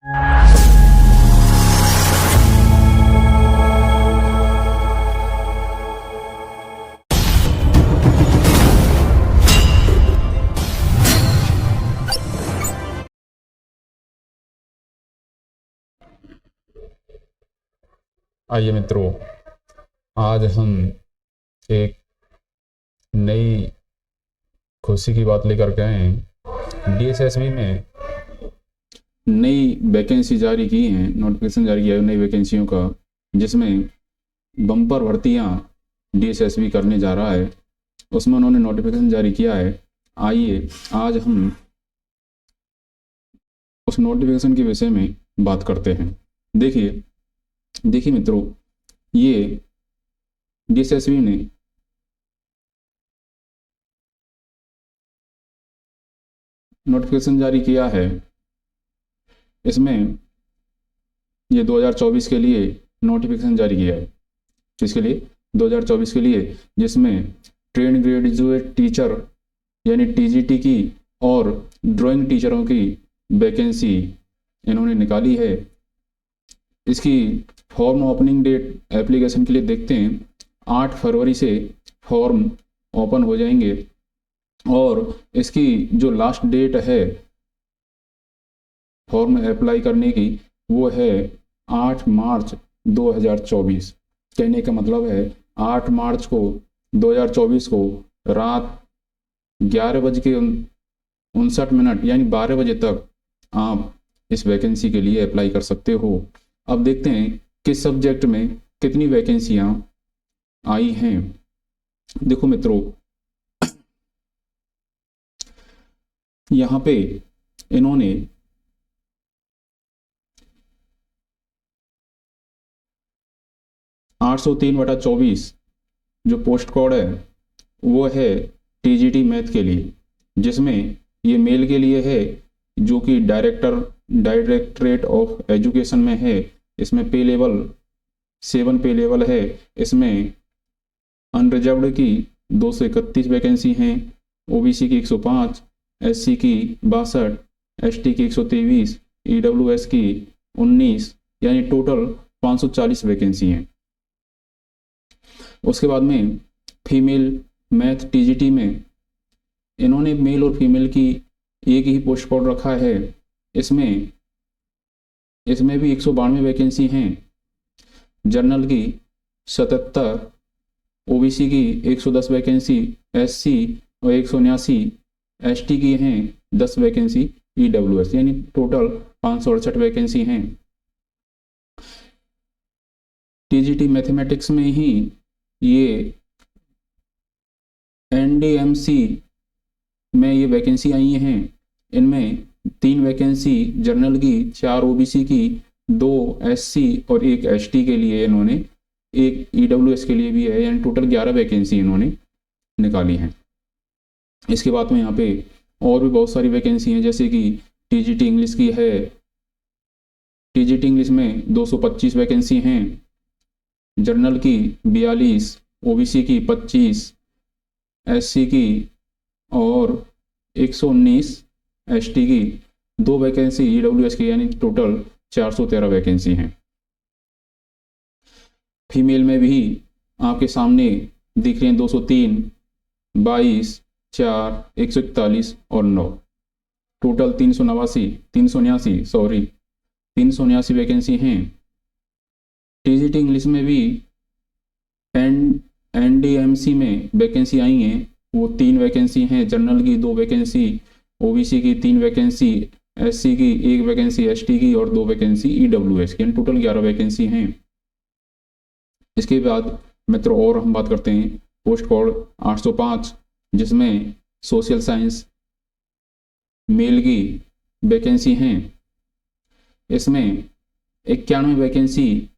आइए मित्रों, आज हम एक नई खुशी की बात लेकर के आए हैं। डीएसएसबी में नई वैकेंसी जारी की हैं, नोटिफिकेशन जारी किया है नई वैकेंसियों का, जिसमें बम्पर भर्तियां डीएसएसबी करने जा रहा है। उसमें उन्होंने नोटिफिकेशन जारी किया है। आइए आज हम उस नोटिफिकेशन के विषय में बात करते हैं। देखिए मित्रों, ये डीएसएसबी ने नोटिफिकेशन जारी किया है। इसमें ये 2024 के लिए नोटिफिकेशन जारी किया है। इसके लिए 2024 के लिए, जिसमें ट्रेन ग्रेजुएट टीचर यानी टीजीटी की और ड्राइंग टीचरों की वैकेंसी इन्होंने निकाली है। इसकी फॉर्म ओपनिंग डेट एप्लीकेशन के लिए देखते हैं, 8 फरवरी से फॉर्म ओपन हो जाएंगे और इसकी जो लास्ट डेट है फॉर्म अप्लाई करने की वो है 8 मार्च 2024। कहने का मतलब है 8 मार्च को 2024 को रात 11:59 यानी 12 बजे तक आप इस वैकेंसी के लिए अप्लाई कर सकते हो। अब देखते हैं किस सब्जेक्ट में कितनी वैकेंसियां आई हैं। देखो मित्रों, यहाँ पे इन्होंने 803/24 जो पोस्ट कोड है वो है टीजीटी मैथ के लिए, जिसमें ये मेल के लिए है, जो कि डायरेक्टरेट ऑफ एजुकेशन में है। इसमें पे लेवल 7 पे लेवल है। इसमें अनरिजर्व्ड की 231 वैकेंसी हैं, ओबीसी की 105, एससी की 62, एसटी की 123, ईडब्ल्यूएस की 19, यानी टोटल 540 वैकेंसी हैं। उसके बाद में फीमेल मैथ टीजीटी में इन्होंने मेल और फीमेल की एक ही पोस्ट कोड रखा है। इसमें भी 192 वैकेंसी हैं। जनरल की 77, ओबीसी की 110 वैकेंसी, एससी और 179, एसटी की हैं 10 वैकेंसी, ईडब्ल्यूएस यानी टोटल 568 वैकेंसी हैं। टीजीटी मैथमेटिक्स में ही ये एनडीएमसी में ये वैकेंसी आई हैं। इनमें 3 वैकेंसी जनरल की, 4 ओबीसी की, 2 एससी और 1 एसटी के लिए इन्होंने, 1 ईडब्ल्यूएस के लिए भी है, यानी टोटल 11 वैकेंसी इन्होंने निकाली हैं। इसके बाद में यहाँ पे और भी बहुत सारी वैकेंसी हैं, जैसे कि टीजीटी इंग्लिश की है। टीजीटी इंग्लिश में 225 वैकेंसी हैं। जनरल की 42, ओबीसी की 25, एससी की और 119, एसटी की 2 वैकेंसी, ईडब्ल्यूएस की, यानी टोटल 413 वैकेंसी हैं। फीमेल में भी आपके सामने दिख रहे हैं 203, 22, 4, 141 और 9, टोटल 379 वैकेंसी हैं। टीजीटी इंग्लिश में भी एनडीएमसी में वैकेंसी आई हैं, वो 3 वैकेंसी हैं। जनरल की 2 वैकेंसी, ओबीसी की 3 वैकेंसी, एससी की 1 वैकेंसी, एसटी की और 2 वैकेंसी, ईडब्ल्यूएस की, यानी टोटल 11 वैकेंसी हैं। इसके बाद मित्रों और हम बात करते हैं पोस्ट कोड 805, जिसमें सोशल साइंस मेल की वैकेंसी हैं। इसमें 91 वैकेंसी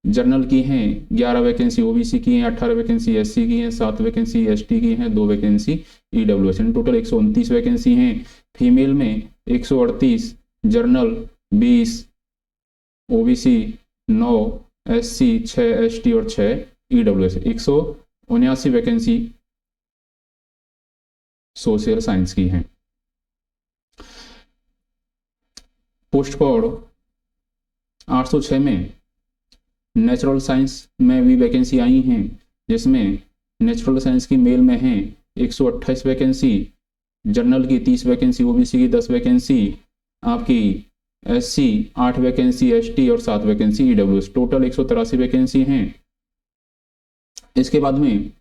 जनरल की हैं, 11 वैकेंसी ओबीसी की हैं, 18 वैकेंसी एससी की हैं, 7 वैकेंसी एसटी की हैं, 2 वैकेंसी ईडब्ल्यूएस, टोटल 129 वैकेंसी हैं। फीमेल में 138, जनरल 20, ओबीसी 9, एससी 6, एसटी और 6 ईडब्ल्यूएस, 179 वैकेंसी सोशल साइंस की हैं। पोस्ट कोड 806 में नेचुरल साइंस में भी वैकेंसी आई हैं, जिसमें नेचुरल साइंस की मेल में हैं 128 वैकेंसी, जनरल की 30 वैकेंसी, ओबीसी की 10 वैकेंसी, आपकी एससी 8 वैकेंसी, एसटी और 7 वैकेंसी ईडब्ल्यूएस, टोटल 183 वैकेंसी हैं। इसके बाद में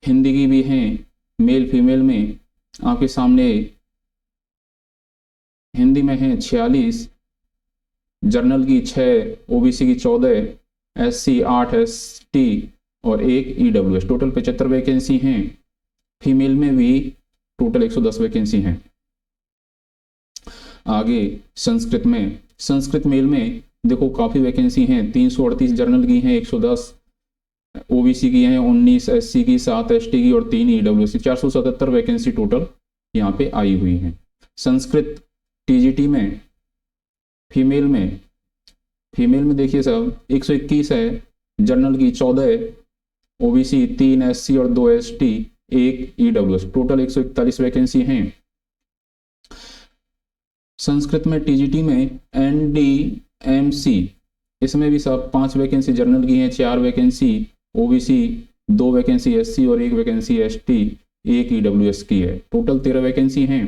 हिंदी की भी हैं, मेल फीमेल में आपके सामने हिंदी में हैं 46, जनरल की 6, ओबीसी की 14, एससी 8, एसटी और 1 ईडब्ल्यूएस, टोटल 75 वैकेंसी हैं। फीमेल में भी टोटल 110 वैकेंसी हैं। आगे संस्कृत में, संस्कृत मेल में देखो काफ़ी वैकेंसी हैं, 338 जनरल की हैं, 110 ओबीसी की हैं, 19 एससी की, 7 एसटी की और 3 ईडब्ल्यूएस, 477 वैकेंसी टोटल यहाँ पे आई हुई हैं। संस्कृत टीजीटी में फीमेल में देखिए साहब 121 है, जनरल की 14, ओबीसी 3, एससी और 2 एसटी, 1 ईडब्ल्यूएस, टोटल 141 वैकेंसी हैं। संस्कृत में टीजीटी में एनडीएमसी, इसमें भी सब 5 वैकेंसी जनरल की हैं, 4 वैकेंसी ओबीसी, 2 वैकेंसी एससी और 1 वैकेंसी एसटी, 1 ईडब्ल्यूएस की है, टोटल 13 वैकेंसी हैं।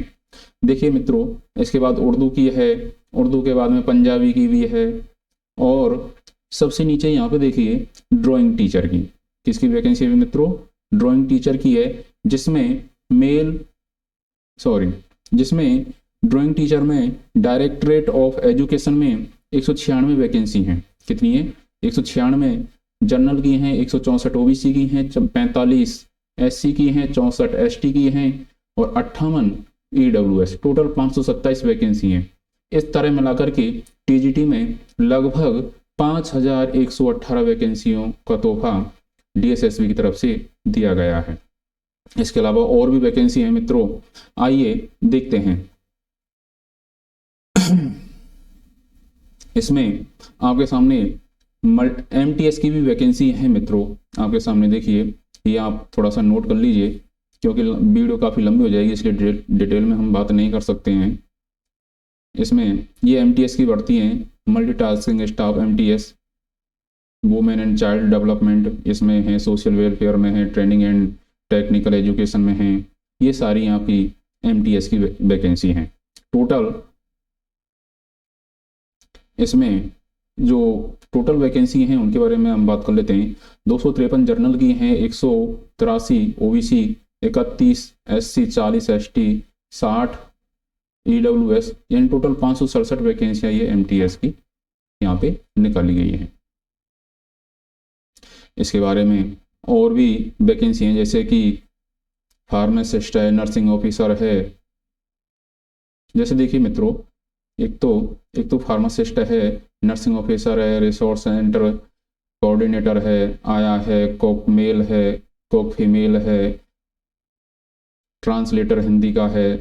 देखिए मित्रों, इसके बाद उर्दू की है, उर्दू के बाद में पंजाबी की भी है, और सबसे नीचे यहाँ पे देखिए ड्राइंग टीचर की, किसकी वैकेंसी है मित्रों? ड्राइंग टीचर की है, जिसमें ड्राइंग टीचर में डायरेक्टरेट ऑफ एजुकेशन में 196 वैकेंसी हैं। कितनी है? 196। जनरल की हैं 164, ओबीसी की हैं 45, एससी की हैं 64, एसटी की हैं और 58 ईडब्ल्यूएस, टोटल 527 वैकेंसी हैं। इस तरह मिलाकर के टीजीटी में लगभग 5118 वैकेंसियों का तोहफा डीएसएसबी की तरफ से दिया गया है। इसके अलावा और भी वैकेंसी है मित्रों, आइए देखते हैं। इसमें आपके सामने एमटीएस की भी वैकेंसी है मित्रों, आपके सामने देखिए, ये आप थोड़ा सा नोट कर लीजिए क्योंकि वीडियो काफ़ी लंबी हो जाएगी, इसलिए डिटेल में हम बात नहीं कर सकते हैं। इसमें ये एमटीएस की भर्ती हैं, multitasking staff MTS, women and child development इसमें है, सोशल वेलफेयर में है, ट्रेनिंग एंड टेक्निकल एजुकेशन में है, ये सारी यहाँ की एमटीएस की वैकेंसी हैं। टोटल इसमें जो टोटल वैकेंसी हैं उनके बारे में हम बात कर लेते हैं। 253 जनरल की हैं, 183 ओबीसी, 31 एससी, 40 एसटी, 60 ईडब्ल्यूएस, यानी टोटल 567 वैकेंसियाँ ये एमटीएस की यहाँ पे निकाली गई हैं। इसके बारे में और भी वैकेंसी हैं, जैसे कि फार्मासिस्ट है, नर्सिंग ऑफिसर है। जैसे देखिए मित्रों, एक तो फार्मासिस्ट है, नर्सिंग ऑफिसर है, रिसोर्स सेंटर कोऑर्डिनेटर है, आया है, कोक मेल है, कोक फीमेल है, ट्रांसलेटर हिंदी का है,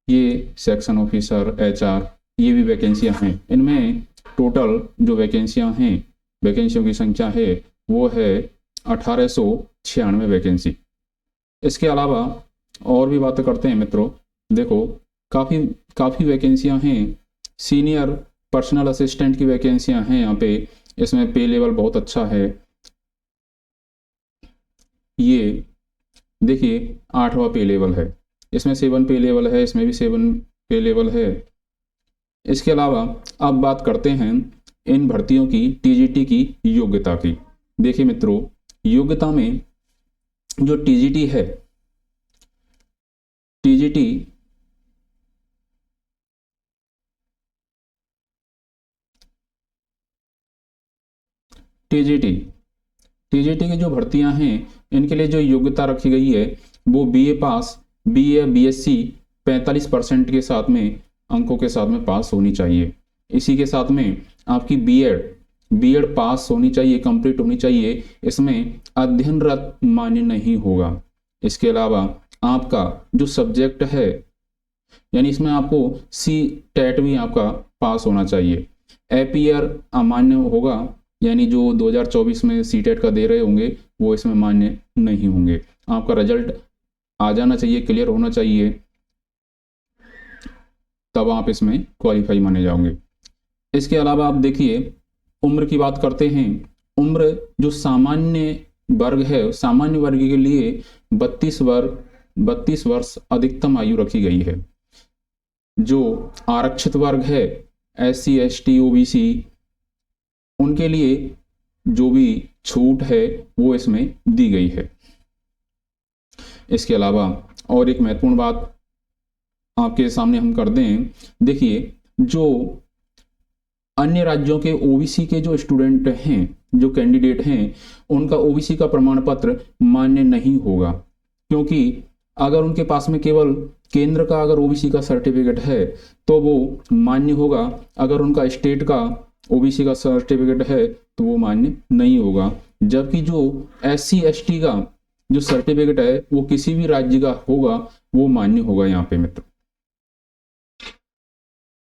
ये सेक्शन ऑफिसर एचआर, ये भी वैकेंसियां हैं। इनमें टोटल जो वैकेंसियां हैं, वैकेंसियों की संख्या है वो है 1896 वैकेंसी। इसके अलावा और भी बातें करते हैं मित्रों। देखो काफ़ी वैकेंसियां हैं। सीनियर पर्सनल असिस्टेंट की वैकेंसियां हैं यहाँ पे, इसमें पे लेवल बहुत अच्छा है। ये देखिए 8वां पे लेवल है, इसमें 7 पे लेवल है, इसमें भी 7 पे लेवल है। इसके अलावा अब बात करते हैं इन भर्तियों की टीजीटी की योग्यता की। देखिए मित्रों, योग्यता में जो टीजीटी है, टीजीटी की जो भर्तियां हैं, इनके लिए जो योग्यता रखी गई है वो बीए पास, बीए बीएससी 45% के साथ में अंकों के साथ में पास होनी चाहिए। इसी के साथ में आपकी बीएड पास होनी चाहिए, कंप्लीट होनी चाहिए। इसमें अध्ययनरत मान्य नहीं होगा। इसके अलावा आपका जो सब्जेक्ट है, यानी इसमें आपको सी-टेट भी आपका पास होना चाहिए। एपीआर अमान्य होगा, यानी जो 2024 में सी-टेट का दे रहे होंगे वो इसमें मान्य नहीं होंगे। आपका रिजल्ट आ जाना चाहिए, क्लियर होना चाहिए। तब आप इसमें क्वालिफाई माने जाओगे। इसके अलावा आप देखिए उम्र की बात करते हैं। उम्र जो सामान्य वर्ग है, सामान्य वर्ग के लिए 32 वर्ष अधिकतम आयु रखी गई है। जो आरक्षित वर्ग है SC ST OBC उनके लिए जो भी छूट है वो इसमें दी गई है। इसके अलावा और एक महत्वपूर्ण बात आपके सामने हम कर दें, देखिए जो अन्य राज्यों के OBC के जो स्टूडेंट हैं, जो कैंडिडेट हैं, उनका OBC का प्रमाण पत्र मान्य नहीं होगा, क्योंकि अगर उनके पास में केवल केंद्र का अगर OBC का सर्टिफिकेट है तो वो मान्य होगा, अगर उनका स्टेट का OBC का सर्टिफिकेट है तो वो मान्य नहीं होगा। जबकि जो SC ST का जो सर्टिफिकेट है वो किसी भी राज्य का होगा वो मान्य होगा यहाँ पे मित्र।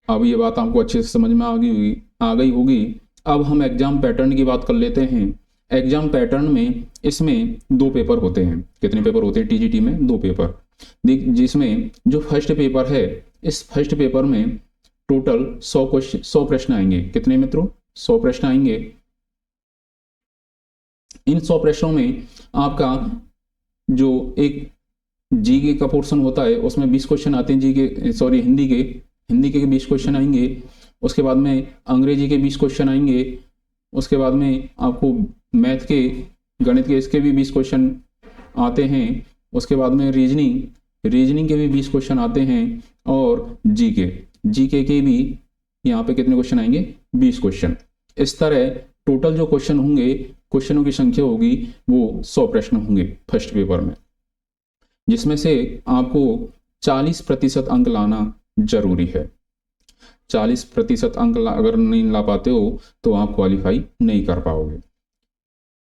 अब ये बात आपको अच्छे से समझ में आ गई होगी। अब हम एग्जाम पैटर्न की बात कर लेते हैं। एग्जाम पैटर्न में इसमें 2 पेपर होते हैं। कितने पेपर होते हैं TGT में? 2 पेपर। जिसमें जो फर्स्ट पेपर है, इस फर्स्ट पेपर में टोटल 100 प्रश्न आएंगे। कितने मित्रों? 100 प्रश्न आएंगे। इन 100 प्रश्नों में आपका जो एक जीके का पोर्शन होता है उसमें 20 क्वेश्चन आते हैं हिंदी के 20 क्वेश्चन आएंगे। उसके बाद में अंग्रेजी के 20 क्वेश्चन आएंगे। उसके बाद में आपको मैथ के, गणित के, इसके भी 20 क्वेश्चन आते हैं। उसके बाद में रीजनिंग के भी 20 क्वेश्चन आते हैं। और जीके के भी यहाँ पे कितने क्वेश्चन आएंगे? 20 क्वेश्चन। इस तरह टोटल जो क्वेश्चन होंगे, क्वेश्चनों की संख्या होगी वो 100 प्रश्न होंगे फर्स्ट पेपर में, जिसमें से आपको 40% अंक लाना जरूरी है। 40% अंक अगर नहीं ला पाते हो तो आप क्वालिफाई नहीं कर पाओगे।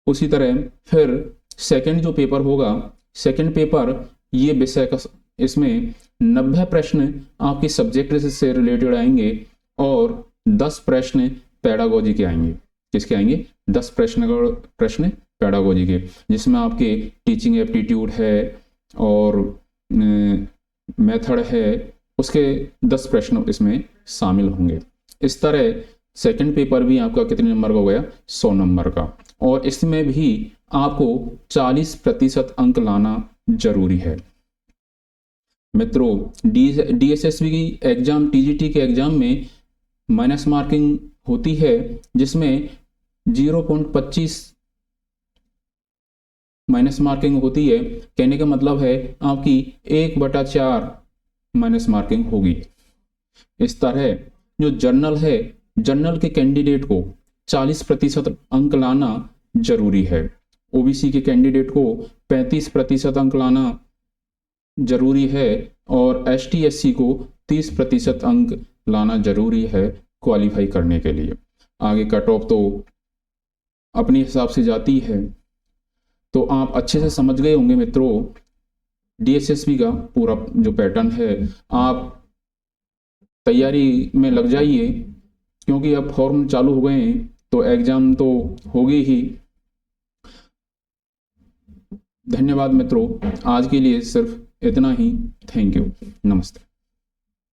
उसी तरह फिर सेकंड जो पेपर होगा, सेकंड पेपर ये विषय का, इसमें 90 प्रश्न आपके सब्जेक्ट से रिलेटेड आएंगे और 10 प्रश्न पेडागोजी के आएंगे। किसके आएंगे? 10 प्रश्न पेडागोजी के, जिसमें आपके टीचिंग एप्टीट्यूड है और मेथड है, उसके 10 प्रश्न इसमें शामिल होंगे। इस तरह सेकंड पेपर भी आपका कितने नंबर का हो गया? 100 नंबर का। और इसमें भी आपको 40% अंक लाना जरूरी है मित्रों। DSSB की एग्जाम, TGT के एग्जाम में माइनस मार्किंग होती है, जिसमें 0.25 माइनस मार्किंग होती है। कहने का मतलब है आपकी 1/4 माइनस मार्किंग होगी। इस तरह जो जर्नल है, जर्नल के कैंडिडेट को 40% अंक लाना जरूरी है। OBC के कैंडिडेट को 35% अंक लाना जरूरी है और ST SC को 30% अंक लाना जरूरी है क्वालिफाई करने के लिए। आगे कट ऑफ तो अपने हिसाब से जाती है। तो आप अच्छे से समझ गए होंगे मित्रों DSSB का पूरा जो पैटर्न है। आप तैयारी में लग जाइए, क्योंकि अब फॉर्म चालू हो गए हैं तो एग्जाम तो होगी ही। धन्यवाद मित्रों, आज के लिए सिर्फ इतना ही। थैंक यू, नमस्ते।